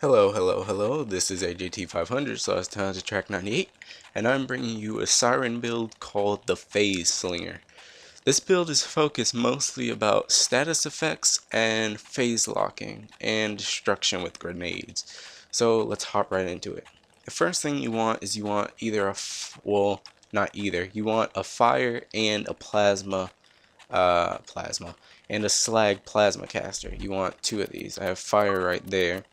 Hello, this is AJT500 / Track 98, and I'm bringing you a Siren build called the Phase Slinger. This build is focused mostly about status effects and phase locking and destruction with grenades. So let's hop right into it. The first thing you want is either not either, you want a fire and a plasma and a slag plasma caster. You want two of these. I have fire right there,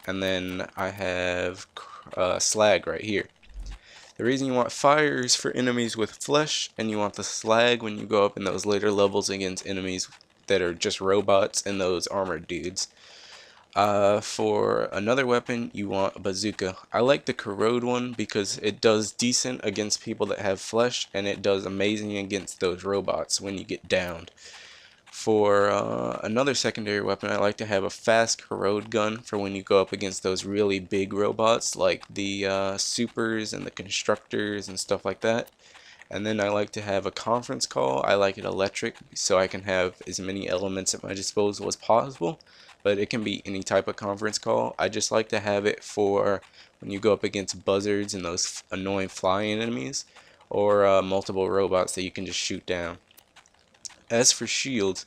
and then I have slag right here. The reason you want fire is for enemies with flesh, and you want the slag when you go up in those later levels against enemies that are just robots and those armored dudes. For another weapon, you want a bazooka. I like the corrode one because it does decent against people that have flesh, and it does amazing against those robots when you get downed. For another secondary weapon, I like to have a fast corrode gun for when you go up against those really big robots like the supers and the constructors and stuff like that. And then I like to have a conference call. I like it electric so I can have as many elements at my disposal as possible, but it can be any type of conference call. I just like to have it for when you go up against buzzards and those annoying flying enemies, or multiple robots that you can just shoot down. As for shields,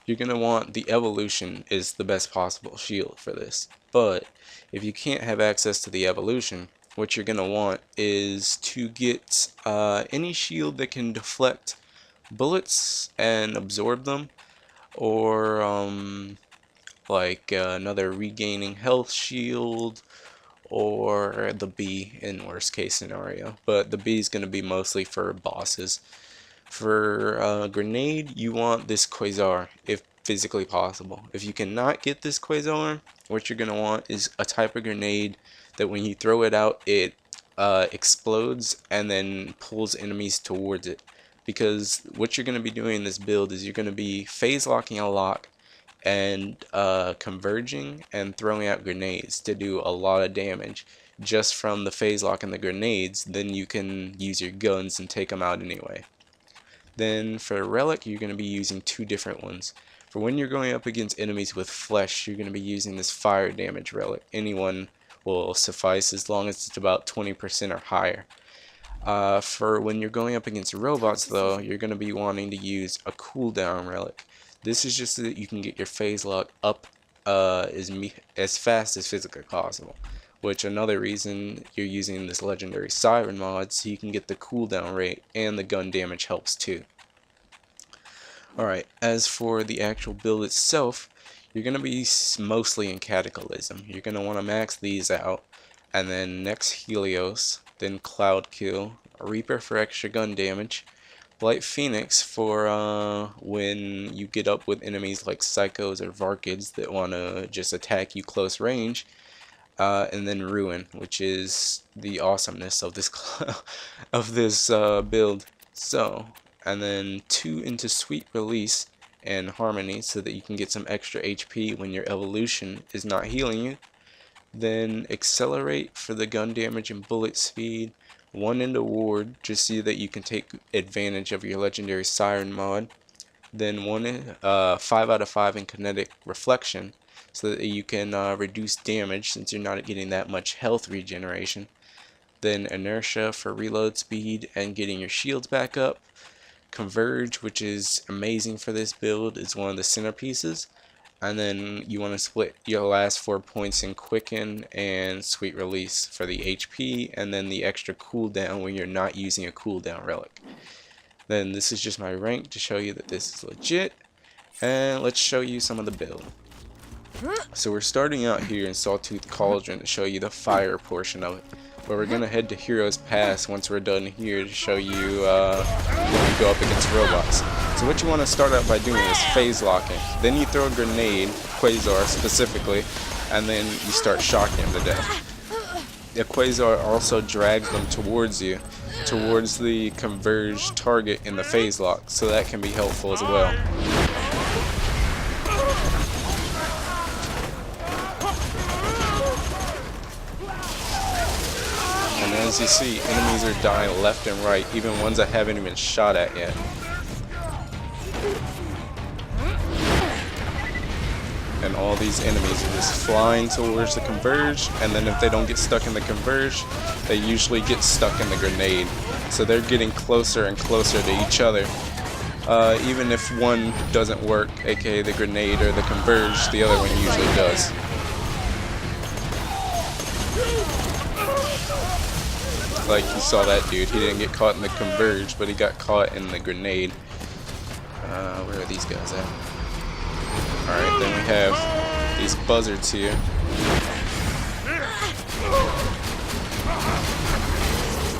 you're going to want the evolution is the best possible shield for this. But if you can't have access to the evolution, what you're going to want is to get any shield that can deflect bullets and absorb them, or another regaining health shield, or the B in worst case scenario. But the B is going to be mostly for bosses. For grenade, you want this quasar if physically possible. If you cannot get this quasar, what you're going to want is a type of grenade that when you throw it out, it explodes and then pulls enemies towards it. Because what you're going to be doing in this build is you're going to be phase locking a lock and converging and throwing out grenades to do a lot of damage just from the phase lock and the grenades. Then you can use your guns and take them out anyway. Then for relic, you're going to be using two different ones. For when you're going up against enemies with flesh, you're going to be using this fire damage relic. Anyone will suffice as long as it's about 20% or higher. For when you're going up against robots though, you're going to be wanting to use a cooldown relic. This is just so that you can get your phase lock up as fast as physically possible. Which another reason you're using this legendary Siren mod, so you can get the cooldown rate, and the gun damage helps too. Alright, as for the actual build itself, you're going to be mostly in Cataclysm. You're going to want to max these out, and then next Helios, then Cloud Kill, Reaper for extra gun damage, Blight Phoenix for when you get up with enemies like Psychos or Varkids that want to just attack you close range, and then Ruin, which is the awesomeness of this build. So, and then 2 into Sweet Release and Harmony so that you can get some extra HP when your evolution is not healing you. Then Accelerate for the gun damage and bullet speed. 1 into Ward just so that you can take advantage of your legendary Siren mod. Then 5 out of 5 in Kinetic Reflection so that you can reduce damage since you're not getting that much health regeneration. Then Inertia for reload speed and getting your shields back up. Converge, which is amazing for this build, is one of the centerpieces. And then you want to split your last 4 points in Quicken and Sweet Release for the HP, and then the extra cooldown when you're not using a cooldown relic. Then this is just my rank to show you that this is legit. And let's show you some of the build. So we're starting out here in Sawtooth Cauldron to show you the fire portion of it. But we're going to head to Heroes Pass once we're done here to show you when we go up against robots. So what you want to start out by doing is phase locking. Then you throw a grenade, Quasar specifically, and then you start shocking them to death. The Quasar also drags them towards you, towards the converged target in the phase lock, so that can be helpful as well. And as you see, enemies are dying left and right, even ones I haven't even shot at yet. And all these enemies are just flying towards the converge, and then if they don't get stuck in the converge, they usually get stuck in the grenade. So they're getting closer and closer to each other. Even if one doesn't work, aka the grenade or the converge, the other one usually does. Like you saw that dude, he didn't get caught in the converge, but he got caught in the grenade. Where are these guys at? Alright, then we have these buzzards here.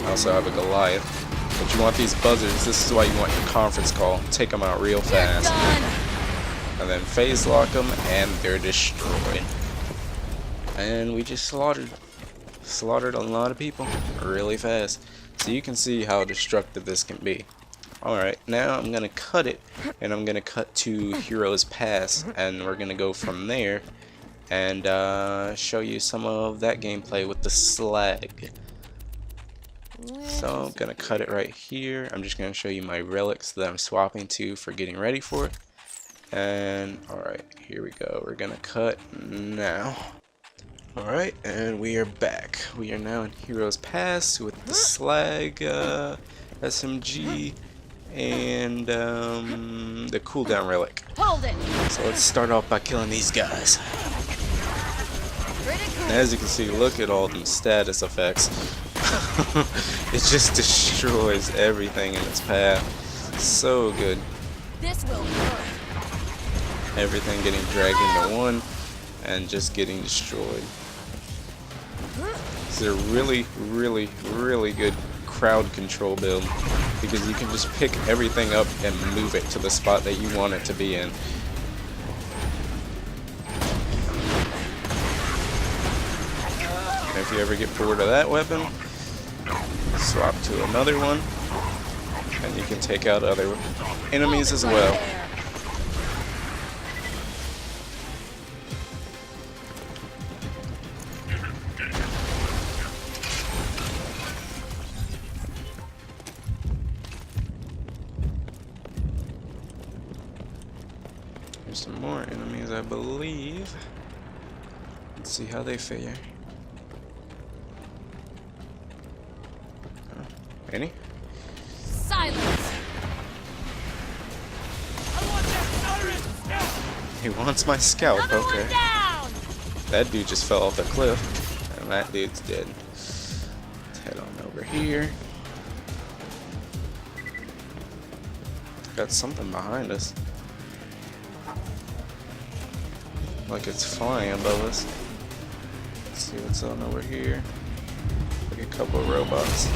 I also have a Goliath. But you want these buzzards, this is why you want your conference call. Take them out real fast. And then phase lock them, and they're destroyed. And we just slaughtered a lot of people really fast. So you can see how destructive this can be. Alright, now I'm gonna cut it, and I'm gonna cut to Heroes Pass, and we're gonna go from there and show you some of that gameplay with the slag. So I'm gonna cut it right here. I'm just gonna show you my relics that I'm swapping to for getting ready for it. And alright, here we go. We're gonna cut now. Alright, and we are back. We are now in Heroes Pass with the slag SMG and the cooldown relic. Hold it. So let's start off by killing these guys. And as you can see, look at all them status effects. It just destroys everything in its path. So good. This will work. Everything getting dragged into one and just getting destroyed. It's a really, really, really good crowd control build because you can just pick everything up and move it to the spot that you want it to be in. And if you ever get bored of that weapon, swap to another one, and you can take out other enemies as well. There's some more enemies, I believe. Let's see how they fare. Any? Silence. He wants my scalp, okay. Down. That dude just fell off the cliff, and that dude's dead. Let's head on over here. Got something behind us. Like it's flying above us. Let's see what's on over here. Like a couple of robots.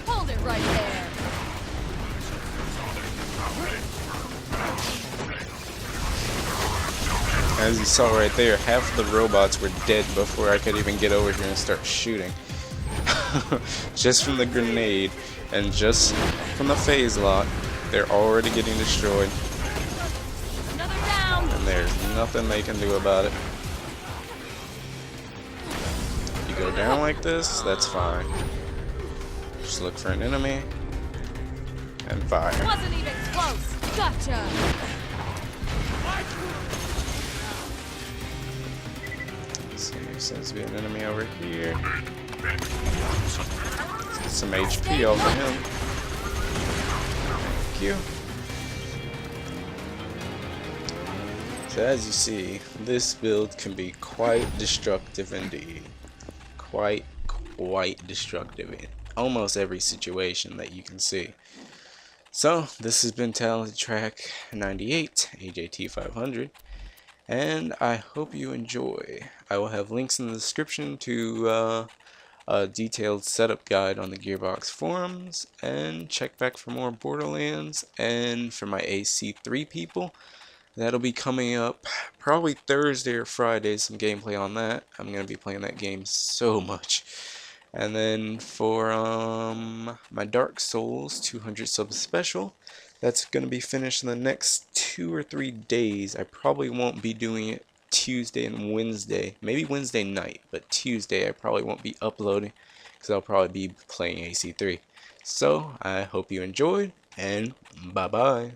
Hold it right there. As you saw right there, half of the robots were dead before I could even get over here and start shooting. Just from the grenade and just from the phase lock, they're already getting destroyed. Another down. And there's nothing they can do about it. You go down like this, that's fine. Just look for an enemy and fire. Wasn't even close. Gotcha. So there seems to be an enemy over here. Let's get some HP off of him. Thank you. So as you see, this build can be quite destructive indeed. Quite destructive in almost every situation that you can see. So this has been Talented Track 98 AJT 500, and I hope you enjoy. I will have links in the description to a detailed setup guide on the Gearbox forums, and check back for more Borderlands. And for my AC3 people, that'll be coming up probably Thursday or Friday, some gameplay on that. I'm going to be playing that game so much. And then for my Dark Souls 200 sub special, that's going to be finished in the next 2 or 3 days. I probably won't be doing it Tuesday and Wednesday, maybe Wednesday night, but Tuesday I probably won't be uploading because I'll probably be playing AC3. So I hope you enjoyed, and bye bye.